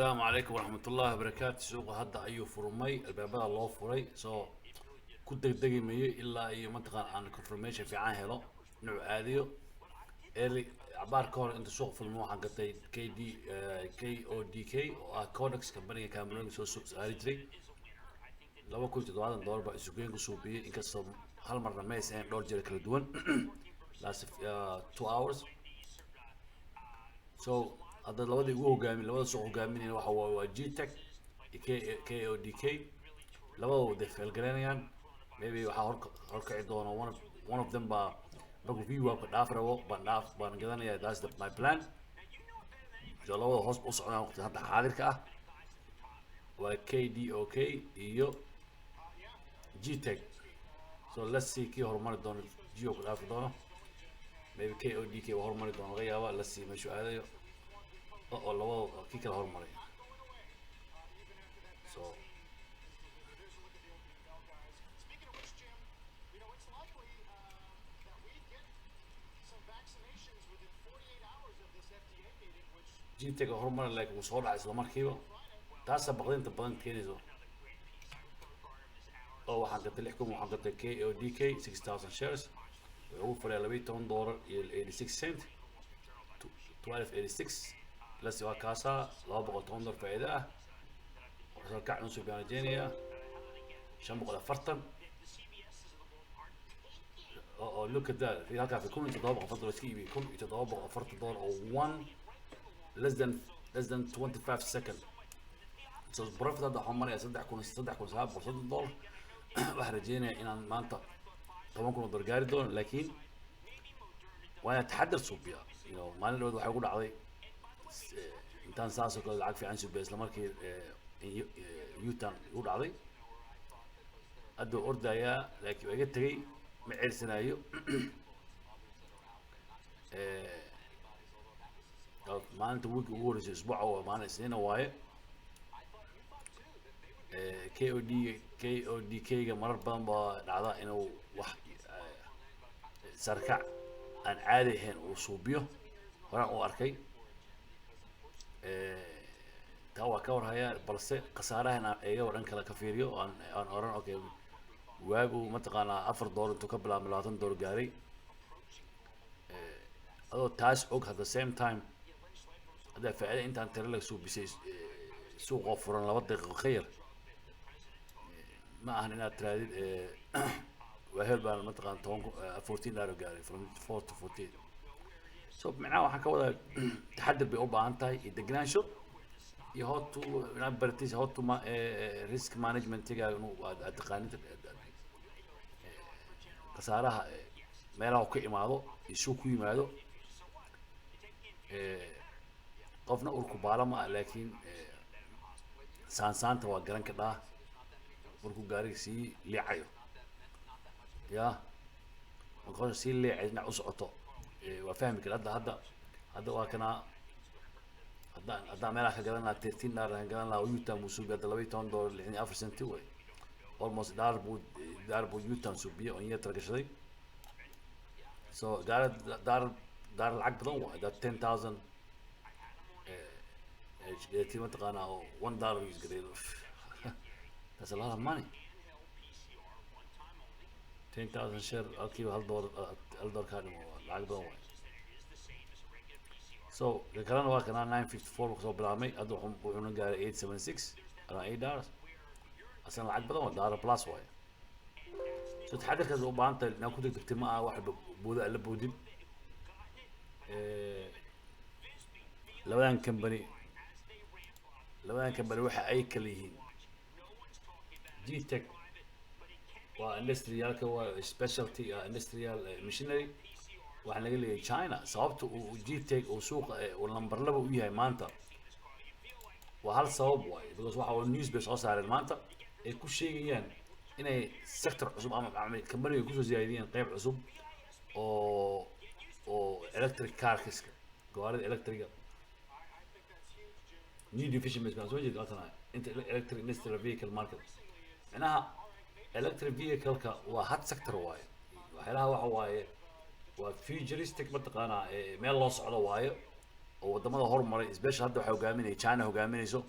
السلام عليكم ورحمة الله وبركاته. سوق هذا أيو فرمي الباب الله فري كنت دقي مي إلا أي منطقة عن confirmation في عاهلة نوع هذه اللي عبارة كور أنت سوق في الموحة قتي كي دي كي أو دي كي كودكس كمباني كاملين سوق هاريتري لو كنت دوادن دور بقى سوقين كسوبي إنك صم هالمرة ما يسين دور جري كل دون last 2 hours هذا لوادي هو قامين لوادي سوق قامين هو جي تك كي او دي كي لوادي في الجرانيان maybe waxaa horkaci doona one of them baa markuu view-ga dhaaf rabo baan gadanaya that's my plan so labada hoos u socdaan waqti hadda xaadirka ah waa KDOK iyo GTech so let's see kii horumari doono geo ku dhaafi doono maybe KODK waa horumari doono laga yaaba let's see meeshuu aadayo oo labada kii kala horumaray so GTech horumar like uu soo dhacay isla markiiba taasa baqdinta badan keenayso oo waxaan gatay KODK 6000 shares wuxuu furay $12 iyo 86 cent 1286 la soo kaasa $210 faa'iido ah oo ka cunsu biyaanjeeniya 540 oo look at that في halka في kun $740 iska iibi $740 oo one less than 25 seconds so profit هذا حمري $3,700 waxaan rajeynayaa inaan maanta $10,000 gaari doono laakiin waa taxadar suubiya maalin dhow waxay ku dhacday intaan saasoo kale lacag fiican suubiya isla markii yutan u dhacday hadda ordayaa laakiin waa iga tegay ma ceersanayo maalinta week ugu horeysay isbuuca waa maalin isniina waaye KODK-ga marar badan baa dhacda inuu wax sarkac aan caadi ahayn uu suubiyo horaan u arkay taa waa ka warhayaa balse khasaarahana iyaga dhan kale ka fiiriyo aan oran okay waagu mataqaanaa $4 intuu ka bilaabmay $20 gaaray adoo taas og at the same time هذا فعلا انت عن ترى لك سوق بسيس سوق غفران لبض دقيقة خير ما هنا ترى وهل بقى المنطقة $14 قاري from 4 to 14 so معناه واحد كودا تحدد بأوبا أنتاي الدجنان شو يحطوا نبرتيس يحطوا ما ريسك مانجمنت تيجا التقنية خسارها ما له كي ماله يسوق ماله qofna urku baalama laakiin saansaanta waa garan kadhaa urku gaariga sii leecayo ya marka sii leecayna u socoto waa fahmi kara hadda waa kana hadda meelaha ka gadanaa $13 aan gadan lahaa yutan buu suubiya $12 64 cent way almost daar buu yutan suubiya oo inta gashaday so daar lacag badan waa 10,000 تقانا $1 يقدر that's a lot of money 10,000 share أكيد $1 كان العقد هو so الكلام هو كان 954 وصل بالعمي أدوهم بيقولون قال 876 أنا $8 أصلا العقد هو $1 بلس واي so تحدث كذا وبعنت ناخذ اجتماع واحد بودا اللي بودي لو كمباني waxa ay kala yihiin GTech waa industrial waa specialty industrial machinery waxaan laga leeyahay China sababta uu GTech oo suuqa oo number 2 u yahay maanta waa hal sabab waay because waxa uu news base soo saareen maanta ay ku sheegayaan inay sector cusub ama company ku soo ziyaadiyeen qayb cusub oo electric cars gawaarida electriga new division بس ما زوجي قاتنا انت electric industrial vehicle market معناها electric vehicle كا واحد سكتر واي وحيلها waxa waaye waa futuristic mataqaana meel loo socdo waayo oo wadamada hormaray especially hadda waxay hogaaminaya China hogaaminayso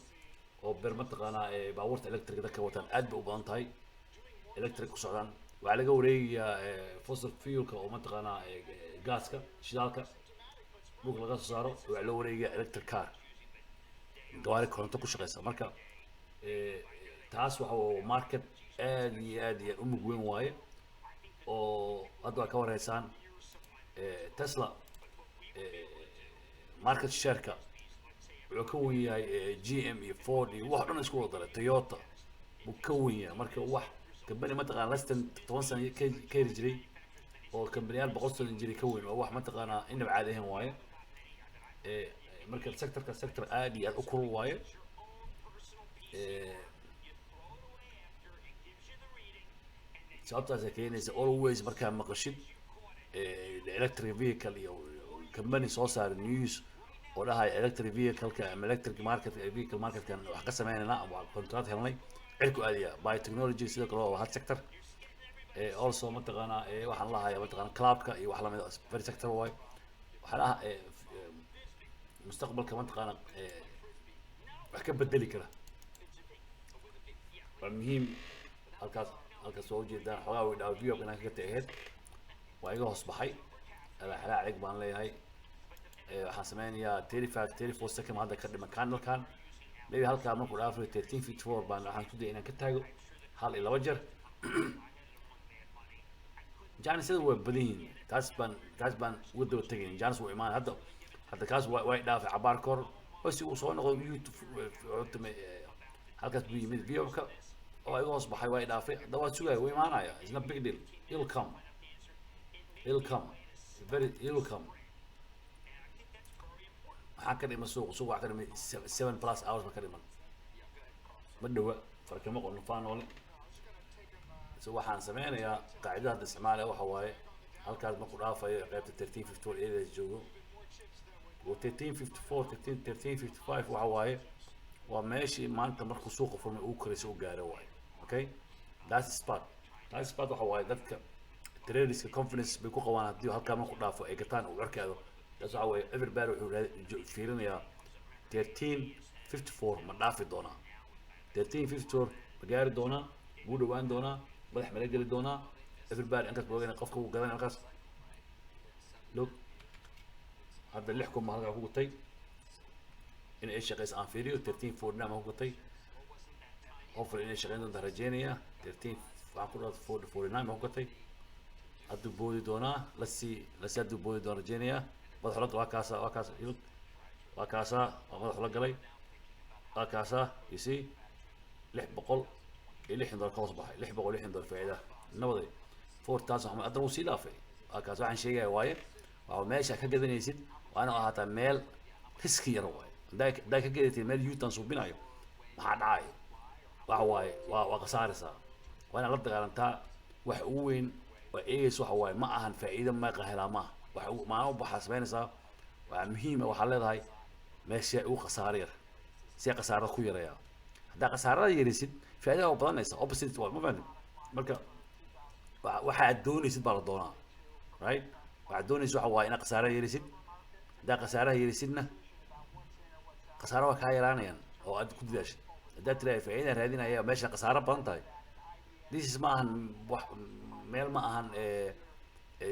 oo ber mataqaanaa baabuurta electric dadka wataan aad bay u badan tahay electric ku socdaan waxaa laga wareegayaa fossil fuelka oo mataqaanaa gaaska shidaalka dhulka laga soo saaro waxaa loo wareegayaa electric car gawaari koronto ku shaqeysa marka taas waxa uu market aad iyo aad u mug weyn waaye oo hadda waa ka wareysaan Tesla market share-ka wuxuu ka wen yahay GM iyo Ford iyo wax dhan isku wada daray Toyota buu ka wen yahay marka wax company mataqaanaa less than 10 sano ka yiri jiray oo company-yaal 100 sano jiray ka wen oo wax mataqaanaa inaba caadi ahayn waaye marka sector aad iyo aad u kulul waaye sababtaas ay keenaysa always markaa maqashid electric vehicle iyo company soo saar news oo dhahay electric vehicle-ka ama electric market vehicle market-kan wax ka sameynayna ama contract helnay cirku aadiya biotechnology sidoo kale waa hard sector also mataqaanaa waxaan lahayaa mataqaanaa cloud-ka iyo wax lamid ah very sector way waxaan ah mustaqbalka mataqaanaa wax ka bedeli kara waa muhiim halkaas soo jeedaan xogaa way dhaw video kana ka tahay waa iga hoos baxay ala alig baan leeyahay waxaan sameynayaa 34 second hadda ka dhiman candle-kan maybe halkaa markuu dhaafo 1354 baan waxaan ku dayay inaan ka taago hal iyo laba jeer jaanisada waa badan yihiin taas baan uga daba tegayn jaanis wuu imaan hadda kaas way dhaafay cabaar kor hoos uu soo noqdo youtube halkaas buu yimid video-ka oo iga hoos baxay way dhaafay hadda waa sugaya way imaanaya it's not big deal it'll come it'll come waxaan ka dhiman suuq waxaa ka dhiman 7+ hours ka dhiman ma dhawa farkama qolno faanoole so waxaan sameynayaa qaacidada hadda isticmaalaya waxa waaye halkaas markuu dhaafayo qaybta 1354 area joogo oo 1355 waxa waaye waa meeshii maanta markuu suuqa furmay uu korayso u gaaro waaye okay that's spot waxa waaye dadka traderska confidence bay ku qabaan haddii halkaa markuu dhaafo ay gataan uu arkaado taas waxa waaye everybody wuxuu fiirinayaa 1354 ma dhaafi doonaa 1354 ma gaari doonaa wuu dhawaan doonaa madax mala geli doonaa everybody intaas boogana qofka uu gadanaya halkaas look hadda 6 kuma halkaa ku gutay in ay shaqeys aan fiiriyo 1349 ma ku gutay hopefully inay shaqeyn doonta rajeynaya 13 waxaan ku dhaafay 49 ma ku gutay hadduu boodi doonaa lasii hadduu boodi doona rajeynaya madax la waa kaasa waa madax la galay waa kaasa you see 600 iyo $60 ka hoos baxay $660 faa'iida nabaday 4000 ama adna uu sii dhaafay waa kaas waxaan sheegaya waaye waa meesha ka gadanaysid waana ahaataa meel riski yar waaye hadaa ka gadatay meel yuutan suubinayo maxaa dhacay waxa waaye waa khasaaraysaa waa inaad la dagaalantaa wax ugu weyn waa eegaysa waxa waaye ma ahan faa'iido meeqa helaa maaha waxa maana u baxaa samaynaysaa waa muhiim waxaa leedahay meesha ugu khasaaro yar si khasaarada ku yareeyaa haddaa khasaarada yarisid faa'iidada waa badanaysa opposite waa ma fahantin marka waxaad doonaysid baa la doonaa right waxaad doonaysid waxa waaye inaad khasaarada yarisid haddaa khasaaraha yarisidna khasaaro waa kaa yaraanayaan oo aad ku dadaashid haddaa tiraahdo faa'iida raadinaya meesha khasaaro badan tahay this is ma ahan wax meel ma ahan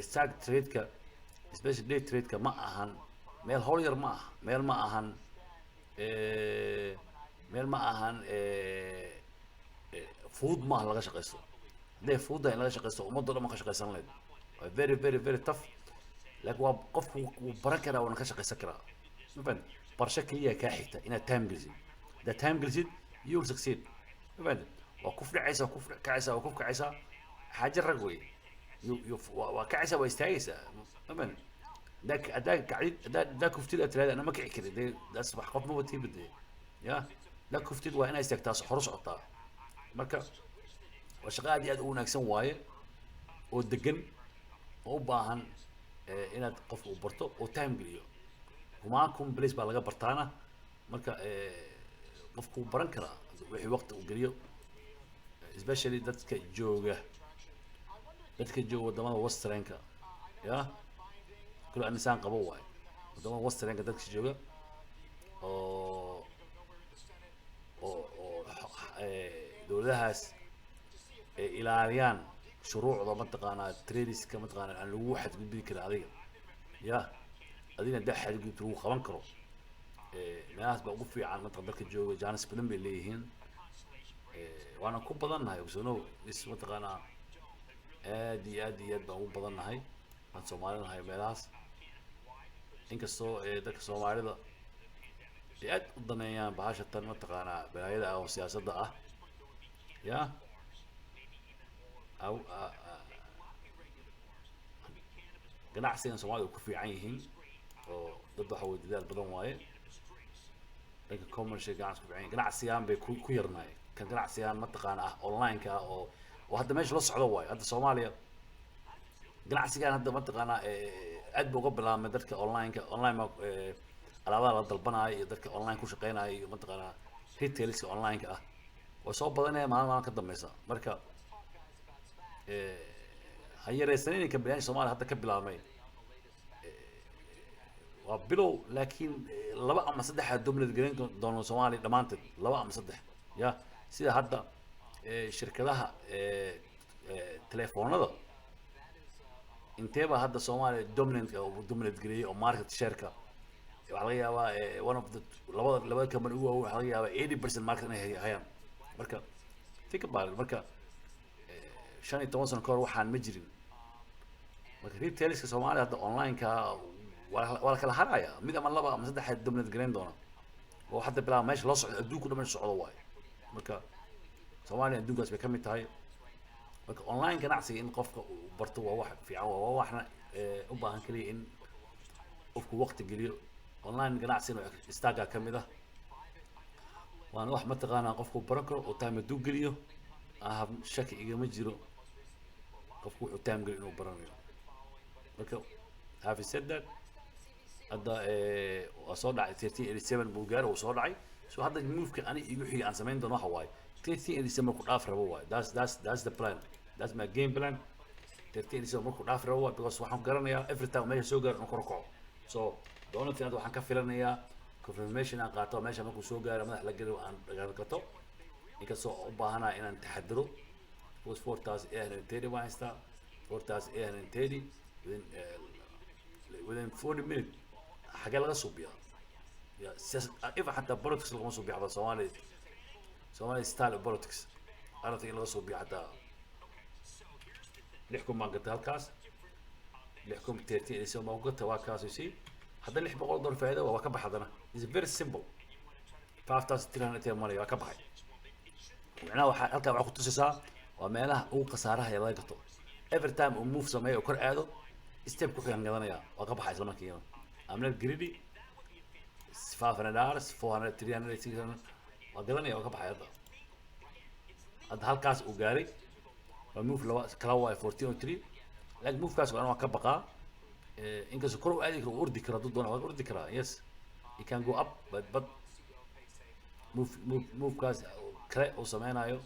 stock trade-ka especially day trade-ka ma ahan meel hawl yar ma aha meel ma ahan food ma laga shaqeysto hadday foodda in laga shaqeysto ummadoo dhan ma ka shaqeysan lahayd waa very tough laakiin waa qofku wuu baran karaa waana ka shaqeysan karaa mafahant barsho keliya kaa xigta inaad time gelisid haddaad time gelisid you will succeed mafahant waa kuf kacaysaa xaaje rag wey waa kacaysaa waa istaagaysaa mafahant haddaa kuftid aad tirahda ana ma kici karin dee daas wax qof ma watii badee ya haddaa kuftid waa inaa istaagtaa hore socotaa marka waa shaqo aad iyo aad u wanaagsan waaye oo degan oo u baahan inaad qofka u barto oo time geliyo humaankum place baa laga bartaana marka qofku wuu baran karaa wixii waqti uu geliyo especially dadka jooga wadamada westernka ya kula insaan qabo waaye wadamada westernka dadka jooga oo oo dowladahaas ay ilaaliyaan shuruucda mataqaanaa tradeska mataqaanaa aan lagu xadgudbi karin adiga ya adigna daa xadgudubta lagu qaban karo meelahaas baa ugu fiican mataqan dadka jooga jaanis badan bay leeyihiin waana ku badannahay ogsoonow is mataqaanaa aad iyo aad iyo aad baan ugu badannahay aan soomaali nahay meelahaas inkastoo dadka soomaalida ay aad u daneeyaan bahasha tan mataqaanaa balaayada ah oo siyaasadda ah ya ganacsigan soomaalida ku fiican yihiin oo dad waxa way dadaal badan waaye dhanka commercial ganacsi ku fiican ganacsigan bay ku yarnaay kan ganacsigan mataqaana ah online-ka ah oo hadda meesha la socdo waaye hadda soomaaliya ganacsigan hadda mataqaanaa aad buu uga bilaabmay dadka online alaabaha la dalbanaayo iyo dadka online ku shaqeynaayo iyo mataqaanaa retailska online-ka ah way soo badanaya maalin ka dambeysa marka ha yareysanin kambaniyasha soomaaliya hadda ka bilaabmay waa bilow laakiin laba ama saddex aad dominate garan doono soomaaliya dhammaanteed laba ama saddex ya sida hadda shirkadaha telefoonada inteeba hadda soomaaliya dominate gareeyay oo market shareka waxaa laga yaabaa one of the labada company ugu waaweyn waxaa laga yaabaa 80% market inay hayaan marka think about it marka 15 sano kahor waxaan ma jirin marka retailska soomaaliya hadda online-ka waa la kala haraya mid ama laba ama saddex dominate gareyn doona oo hadda bilaaba meesha loo socdo adduunku dhan meesha socdo waayo marka soomaaliya adduunkaas bay ka mid tahay marka online ganacsiga in qofka uu barto waa wax fiican waa waxna u baahan kaliya in qofku waqti geliyo online ganacsiga istaaga ka mid ah waana wax mataqaanaa qofku baran karo oo time hadduu geliyo ahab shaki igama jiro qofku wuxuu time geliyo inuu baranayo marka having said that hadda waa soo dhacay 1387 buu gaaro uu soo dhacay so hadda move-ka ani igu xiga aan samayn doono waxa waaye 1387 markuu dhaaf rabo waaye that's the plan that's my game plan 1387 markuu dhaaf rabo waaye because waxaan garanayaa every time meesha soo gaaro inuu kor kaco so doonati hadda waxaan ka filanayaa confirmation aan qaato meesha markuu soo gaaro madax la geliyo aan dhagaarkato inkastoo u baahanahay inaan taxadiro because 4830 waan haystaa 4830 within 40 minutes حاجة لغا صوبيا يا إذا حتى politics لغا صوبيا حتى Somali style of politics أنا تيجي لغا صوبيا حتى لحكم ما قلت هالكاس لحكم ترتيب يسوي ما قلت واكاس يصير هذا اللي بقول دور فائدة وكبح هذا أنا is very simple 5300 مالي وكبح وعناه هالكا وعقد تسعة وماله هو قصارها يلا يقطع every time we move سماية وكر عادو step كوخي هنقدرنا يا وكبح إسلام كيما I'm not greedy. $500, $400, $300, $600. وقدرني يا وكبح هذا. هذا هالكاس وقاري. وموف لو كلاوي 1403. لكن موف كاس وأنا وكبقى. إنك سكروا أديك وردي كرا ضد أنا وردي كرا. Yes. You can go up but move كاس كرا وسمعنا أيوه.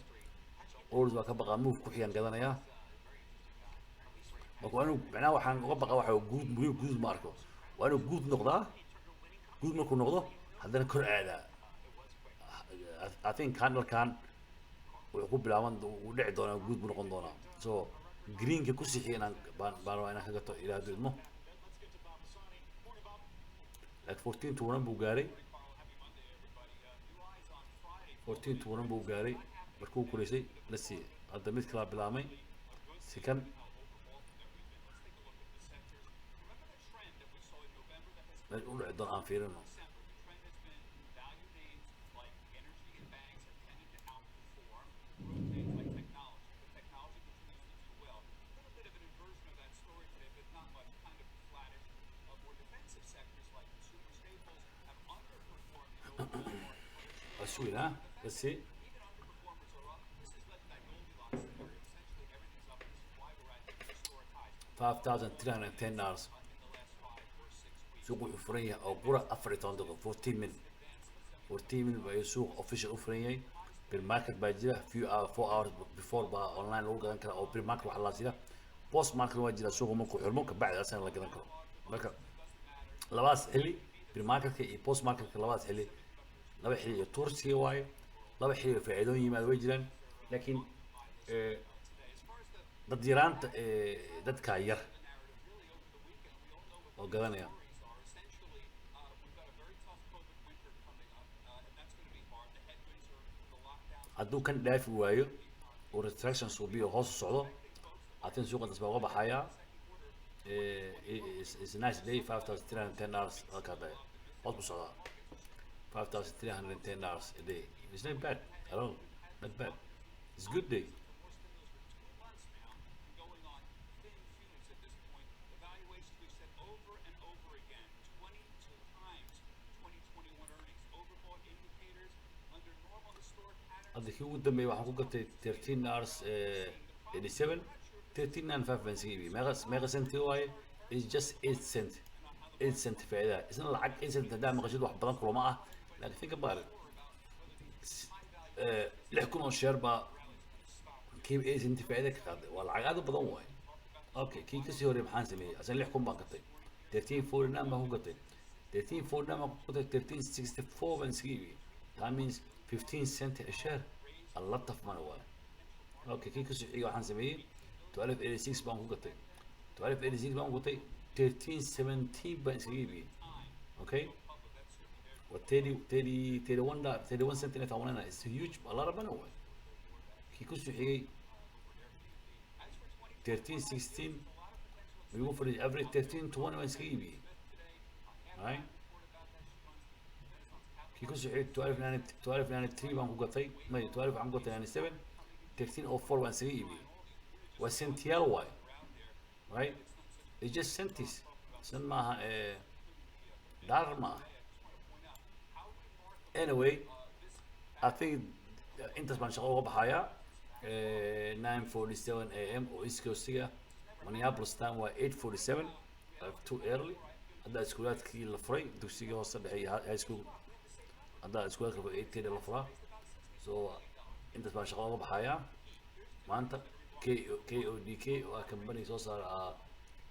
أورز وكبقى موف كوحي هنقدرنا يا. وكأنه معناه وحن وكبقى واحد جود ماركو. وأنا جود نقطة جود مركو نقطة هذا كر عادة I think كان ويقول بالعمل ولعب دونا جود مركو دونا so green كوسي حين بارو أنا حاجة إلى هذا المو like 14 to 1 بوغاري 14 to 1 بوغاري مركو كوريسي let's see هذا ميت كلاب بالعمل second نقول عندنا أنفيرنا أسوي ها بس 5,310 dollars سوق أفريقيا أو قرى أفريقيا عندك 14 من 14 من بقى سوق official أفريقيا بالماركت باجرة few hours 4 hours before بقى online لو قدرنا كلا أو بالماركت وحلا زيدا post market واجرة سوق ممكن حرمك بعد أساسا لا قدرنا كلا مركب labadaas xilli pre-marketka iyo post marketka labadaas xilli laba xilli iyo toursiga waaye laba xilli oo faa'iidooyin yimaada way jiraan laakiin dad yaraanta dadka yar oo gadanaya hadduu kan dhaafi waayo oo restrictions uu biyo hoos u socdo atin suuqa dasbaa uga baxaya is a nice day $5,310 halkaa day hoos u socdaa $5,310 a day it's not bad at all not bad it's a good day hadda kii ugu dambeeyay waxaan ku gatay $13.87 $13.95 baan iska iibiyey meeqa centi waaye is just 8 cent 8 cent faa'iida isna lacag 8 cent haddaa maqashid wax badan kulama ah laakiin think about it 6,000 oo share baa kii 8 cent faa'iida ka qaaday waa lacag aad u badan waaye okay kii kasii horey maxaan sameeyey asan 6,000 baan gatay 13.49 baan ku gatay 13.49 baan ku gatay 13.64 baan iska iibiyey that means 15 cent a share a lot of money waaye okay kii kasoo xiga waxaan sameeyey 12.86 baan ku gatay 12.86 baan ku gatay 13.17 baan iskaga iibiyey okay wa 31 cent inay tawanana is huge a lot of money waaye kii kasoo xigay 13.16 igu fadhiyo average 13.20 baan iskaga iibiyey right kii kasoo xigay 12.93 baan ku gatay may 12 waxaan ku gatay 97 13.04 baan iskaga iibiyey waa sentiyaal waaye right it's just centis san maaha dollar maaha anyway I think intaas baan shaqo uga baxayaa 9:47 a.m. oo East Coast-iga Minneapolis time waa 8:47 too early hadda iskuulaadkii la furay dugsigii hoose dhexe iyo high school hadda iskuulaadka 8:30 la furaa so intaas baan shaqo uga baxayaa maanta KODK waa company soo saara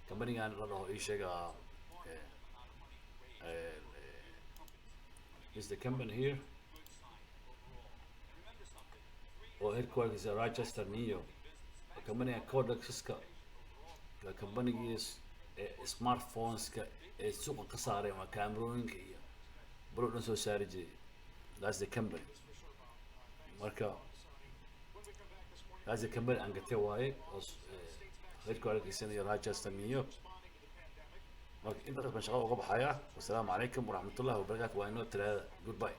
company-gan la dhaho ii sheega is the company here oo headquarters in Rochester, New York. Company-ga Codex-ka company-gii smartphones-ka ee suuqa ka saareen waa kaamirooyinka iyo baro dhan soo saari jiray that's the company marka that's the company aan gatay waaye oo headquarters in Rochester, New York marka intaas baan shaqo uga baxayaa wassalaamu calaykum waraxmatullaahi wabarakaatu waa inoo talaada goodbye